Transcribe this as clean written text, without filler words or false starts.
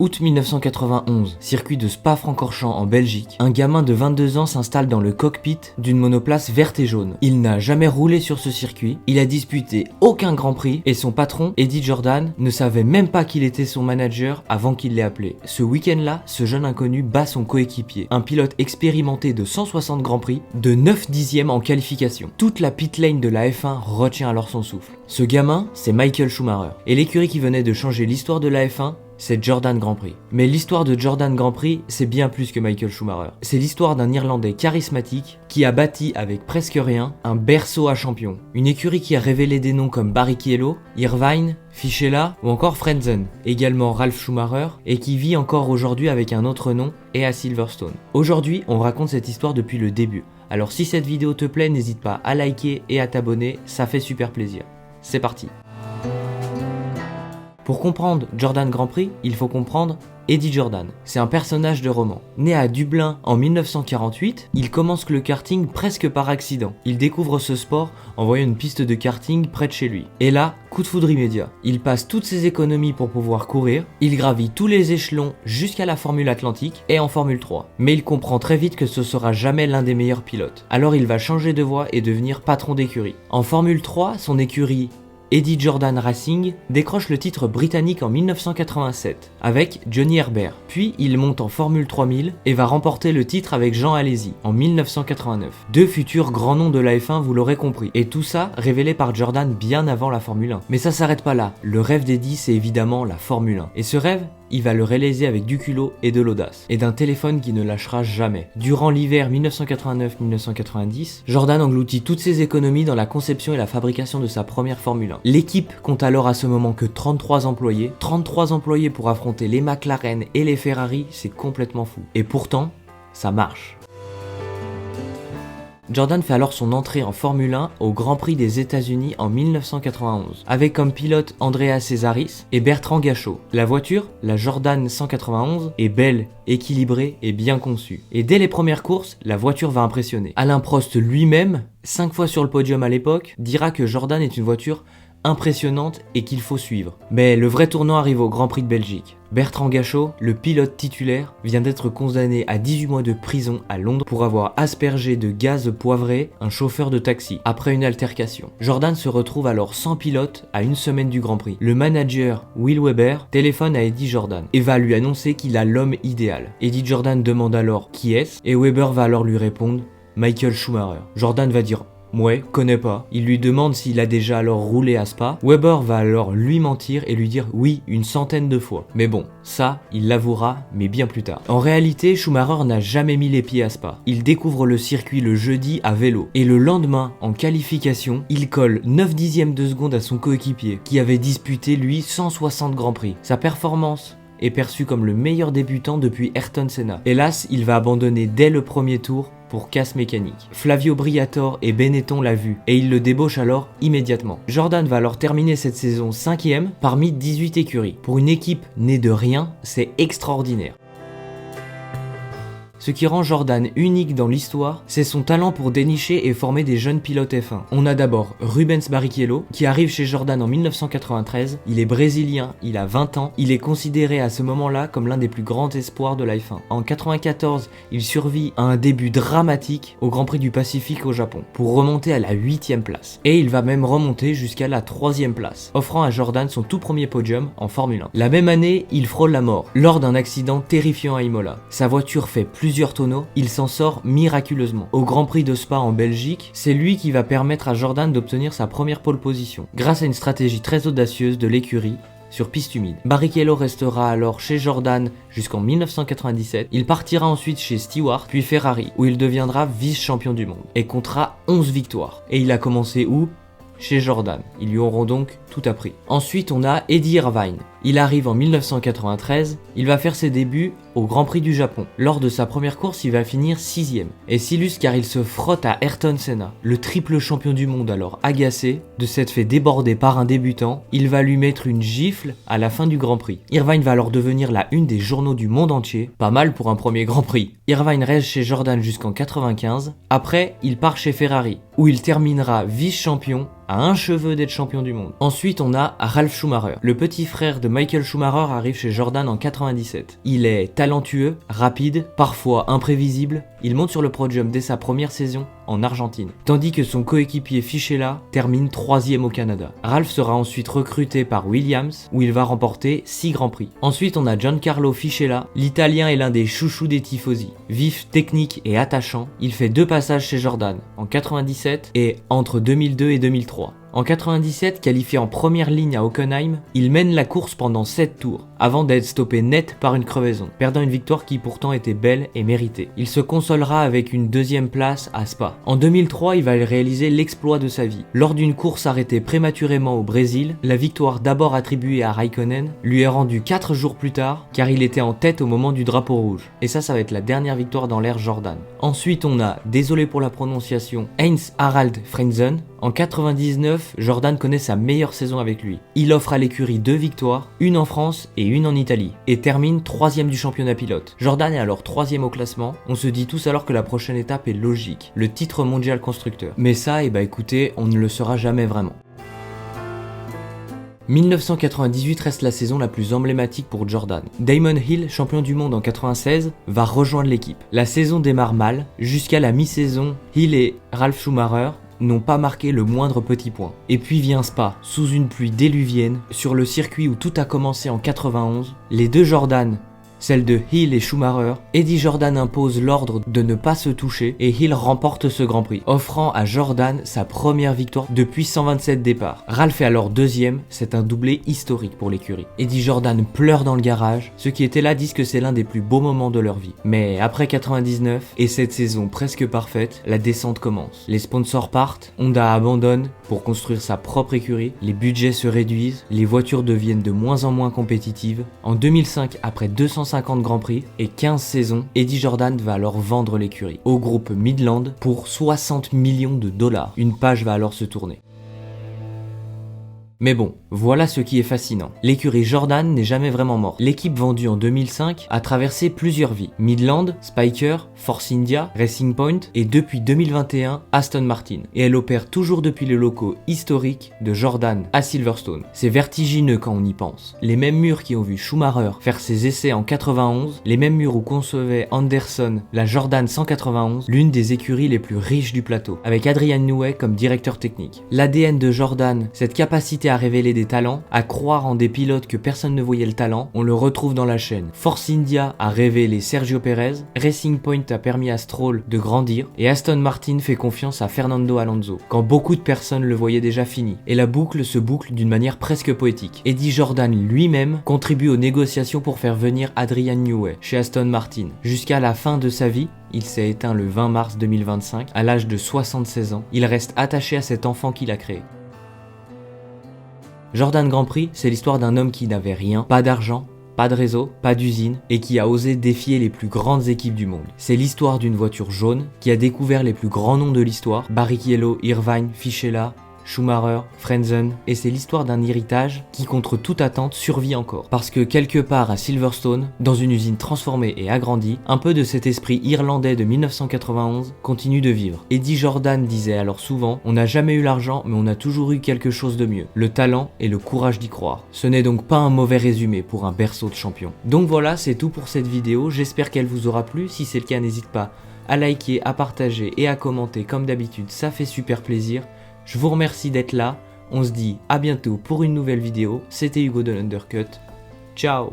Août 1991, circuit de Spa-Francorchamps en Belgique, un gamin de 22 ans s'installe dans le cockpit d'une monoplace verte et jaune. Il n'a jamais roulé sur ce circuit, il a disputé aucun Grand Prix et son patron, Eddie Jordan, ne savait même pas qu'il était son manager avant qu'il l'ait appelé. Ce week-end-là, ce jeune inconnu bat son coéquipier, un pilote expérimenté de 160 Grands Prix, de 9 dixièmes en qualification. Toute la pit lane de la F1 retient alors son souffle. Ce gamin, c'est Michael Schumacher. Et l'écurie qui venait de changer l'histoire de la F1, c'est Jordan Grand Prix. Mais l'histoire de Jordan Grand Prix, c'est bien plus que Michael Schumacher. C'est l'histoire d'un Irlandais charismatique qui a bâti avec presque rien un berceau à champions. Une écurie qui a révélé des noms comme Barrichello, Irvine, Fichella ou encore Frentzen, également Ralf Schumacher, et qui vit encore aujourd'hui avec un autre nom et à Silverstone. Aujourd'hui, on raconte cette histoire depuis le début. Alors si cette vidéo te plaît, n'hésite pas à liker et à t'abonner, ça fait super plaisir. C'est parti. Pour comprendre Jordan Grand Prix, il faut comprendre Eddie Jordan. C'est un personnage de roman. Né à Dublin en 1948, il commence le karting presque par accident. Il découvre ce sport en voyant une piste de karting près de chez lui. Et là, coup de foudre immédiat. Il passe toutes ses économies pour pouvoir courir, il gravit tous les échelons jusqu'à la Formule Atlantique et en Formule 3. Mais il comprend très vite que ce sera jamais l'un des meilleurs pilotes. Alors il va changer de voie et devenir patron d'écurie. En Formule 3, son écurie Eddie Jordan Racing décroche le titre britannique en 1987 avec Johnny Herbert. Puis il monte en Formule 3000 et va remporter le titre avec Jean Alesi en 1989. Deux futurs grands noms de la F1, vous l'aurez compris. Et tout ça révélé par Jordan bien avant la Formule 1. Mais ça s'arrête pas là. Le rêve d'Eddie, c'est évidemment la Formule 1. Et ce rêve, il va le réaliser avec du culot et de l'audace, et d'un téléphone qui ne lâchera jamais. Durant l'hiver 1989-1990, Jordan engloutit toutes ses économies dans la conception et la fabrication de sa première Formule 1. L'équipe compte alors à ce moment que 33 employés. 33 employés pour affronter les McLaren et les Ferrari, c'est complètement fou. Et pourtant, ça marche. Jordan fait alors son entrée en Formule 1 au Grand Prix des États-Unis en 1991, avec comme pilote Andrea Cesaris et Bertrand Gachot. La voiture, la Jordan 191, est belle, équilibrée et bien conçue. Et dès les premières courses, la voiture va impressionner. Alain Prost lui-même, 5 fois sur le podium à l'époque, dira que Jordan est une voiture impressionnante et qu'il faut suivre. Mais le vrai tournant arrive au Grand Prix de Belgique. Bertrand Gachot, le pilote titulaire, vient d'être condamné à 18 mois de prison à Londres pour avoir aspergé de gaz poivré un chauffeur de taxi après une altercation. Jordan se retrouve alors sans pilote à une semaine du Grand Prix. Le manager Will Webber téléphone à Eddie Jordan et va lui annoncer qu'il a l'homme idéal. Eddie Jordan demande alors qui est-ce et Webber va alors lui répondre Michael Schumacher. Jordan va dire ouais, connais pas. Il lui demande s'il a déjà alors roulé à Spa. Webber va alors lui mentir et lui dire oui, une centaine de fois. Mais bon, ça, il l'avouera, mais bien plus tard. En réalité, Schumacher n'a jamais mis les pieds à Spa. Il découvre le circuit le jeudi à vélo. Et le lendemain, en qualification, il colle 9 dixièmes de seconde à son coéquipier, qui avait disputé lui 160 Grands Prix. Sa performance est perçu comme le meilleur débutant depuis Ayrton Senna. Hélas, il va abandonner dès le premier tour pour casse mécanique. Flavio Briatore et Benetton l'a vu et il le débauche alors immédiatement. Jordan va alors terminer cette saison 5e parmi 18 écuries. Pour une équipe née de rien, c'est extraordinaire. Ce qui rend Jordan unique dans l'histoire, c'est son talent pour dénicher et former des jeunes pilotes F1. On a d'abord Rubens Barrichello, qui arrive chez Jordan en 1993. Il est brésilien, il a 20 ans. Il est considéré à ce moment-là comme l'un des plus grands espoirs de la F1. En 1994, il survit à un début dramatique au Grand Prix du Pacifique au Japon, pour remonter à la 8e place. Et il va même remonter jusqu'à la 3e place, offrant à Jordan son tout premier podium en Formule 1. La même année, il frôle la mort, lors d'un accident terrifiant à Imola. Sa voiture fait plusieurs tonneaux, il s'en sort miraculeusement. Au Grand Prix de Spa en Belgique, c'est lui qui va permettre à Jordan d'obtenir sa première pole position, grâce à une stratégie très audacieuse de l'écurie sur piste humide. Barrichello restera alors chez Jordan jusqu'en 1997. Il partira ensuite chez Stewart, puis Ferrari, où il deviendra vice-champion du monde et comptera 11 victoires. Et il a commencé où ? Chez Jordan. Ils lui auront donc tout appris. Ensuite, on a Eddie Irvine. Il arrive en 1993, il va faire ses débuts au Grand Prix du Japon. Lors de sa première course, il va finir 6ème. Et s'illustre car il se frotte à Ayrton Senna. Le triple champion du monde alors agacé de s'être fait déborder par un débutant, il va lui mettre une gifle à la fin du Grand Prix. Irvine va alors devenir la une des journaux du monde entier, pas mal pour un premier Grand Prix. Irvine reste chez Jordan jusqu'en 95, après il part chez Ferrari, où il terminera vice-champion à un cheveu d'être champion du monde. Ensuite on a Ralf Schumacher, le petit frère de Michael Schumacher arrive chez Jordan en 97. Il est talentueux, rapide, parfois imprévisible. Il monte sur le podium dès sa première saison en Argentine, tandis que son coéquipier Fichella termine 3e au Canada. Ralph sera ensuite recruté par Williams, où il va remporter 6 grands prix. Ensuite, on a Giancarlo Fichella. L'Italien est l'un des chouchous des tifosi. Vif, technique et attachant, il fait 2 passages chez Jordan, en 97 et entre 2002 et 2003. En 97, qualifié en première ligne à Hockenheim, il mène la course pendant 7 tours, avant d'être stoppé net par une crevaison, perdant une victoire qui pourtant était belle et méritée. Il se consolera avec une 2e place à Spa. En 2003, il va réaliser l'exploit de sa vie. Lors d'une course arrêtée prématurément au Brésil, la victoire d'abord attribuée à Raikkonen lui est rendue 4 jours plus tard, car il était en tête au moment du drapeau rouge. Et ça va être la dernière victoire dans l'ère Jordan. Ensuite, on a, désolé pour la prononciation, Heinz Harald Frentzen. En 99, Jordan connaît sa meilleure saison avec lui. Il offre à l'écurie 2 victoires, une en France et une en Italie, et termine 3e du championnat pilote. Jordan est alors 3e au classement. On se dit tous alors que la prochaine étape est logique, le titre mondial constructeur. Mais ça, écoutez, on ne le saura jamais vraiment. 1998 reste la saison la plus emblématique pour Jordan. Damon Hill, champion du monde en 96, va rejoindre l'équipe. La saison démarre mal, jusqu'à la mi-saison, Hill et Ralf Schumacher n'ont pas marqué le moindre petit point. Et puis vient Spa, sous une pluie déluvienne, sur le circuit où tout a commencé en 91, les deux Jordan, celle de Hill et Schumacher, Eddie Jordan impose l'ordre de ne pas se toucher et Hill remporte ce Grand Prix, offrant à Jordan sa première victoire depuis 127 départs. Ralph est alors 2e, c'est un doublé historique pour l'écurie. Eddie Jordan pleure dans le garage, ceux qui étaient là disent que c'est l'un des plus beaux moments de leur vie. Mais après 99 et cette saison presque parfaite, la descente commence. Les sponsors partent, Honda abandonne pour construire sa propre écurie, les budgets se réduisent, les voitures deviennent de moins en moins compétitives. En 2005, après 250 Grands Prix et 15 saisons, Eddie Jordan va alors vendre l'écurie au groupe Midland pour 60 millions de dollars. Une page va alors se tourner. Mais bon, voilà ce qui est fascinant. L'écurie Jordan n'est jamais vraiment morte. L'équipe vendue en 2005 a traversé plusieurs vies. Midland, Spyker, Force India, Racing Point et depuis 2021, Aston Martin. Et elle opère toujours depuis les locaux historiques de Jordan à Silverstone. C'est vertigineux quand on y pense. Les mêmes murs qui ont vu Schumacher faire ses essais en 91, les mêmes murs où concevait Anderson la Jordan 191, l'une des écuries les plus riches du plateau, avec Adrian Newey comme directeur technique. L'ADN de Jordan, cette capacité à révéler des talents, à croire en des pilotes que personne ne voyait le talent, on le retrouve dans la chaîne. Force India a révélé Sergio Pérez, Racing Point a permis à Stroll de grandir, et Aston Martin fait confiance à Fernando Alonso, quand beaucoup de personnes le voyaient déjà fini. Et la boucle se boucle d'une manière presque poétique. Eddie Jordan lui-même contribue aux négociations pour faire venir Adrian Newey chez Aston Martin. Jusqu'à la fin de sa vie, il s'est éteint le 20 mars 2025, à l'âge de 76 ans. Il reste attaché à cet enfant qu'il a créé. Jordan Grand Prix, c'est l'histoire d'un homme qui n'avait rien, pas d'argent, pas de réseau, pas d'usine, et qui a osé défier les plus grandes équipes du monde. C'est l'histoire d'une voiture jaune qui a découvert les plus grands noms de l'histoire, Barrichello, Irvine, Fichella, Schumacher, Frentzen, et c'est l'histoire d'un héritage qui, contre toute attente, survit encore. Parce que quelque part à Silverstone, dans une usine transformée et agrandie, un peu de cet esprit irlandais de 1991 continue de vivre. Eddie Jordan disait alors souvent « On n'a jamais eu l'argent, mais on a toujours eu quelque chose de mieux, le talent et le courage d'y croire ». Ce n'est donc pas un mauvais résumé pour un berceau de champion. Donc voilà, c'est tout pour cette vidéo, j'espère qu'elle vous aura plu. Si c'est le cas, n'hésite pas à liker, à partager et à commenter comme d'habitude, ça fait super plaisir. Je vous remercie d'être là, on se dit à bientôt pour une nouvelle vidéo, c'était Hugo de l'Undercut, ciao.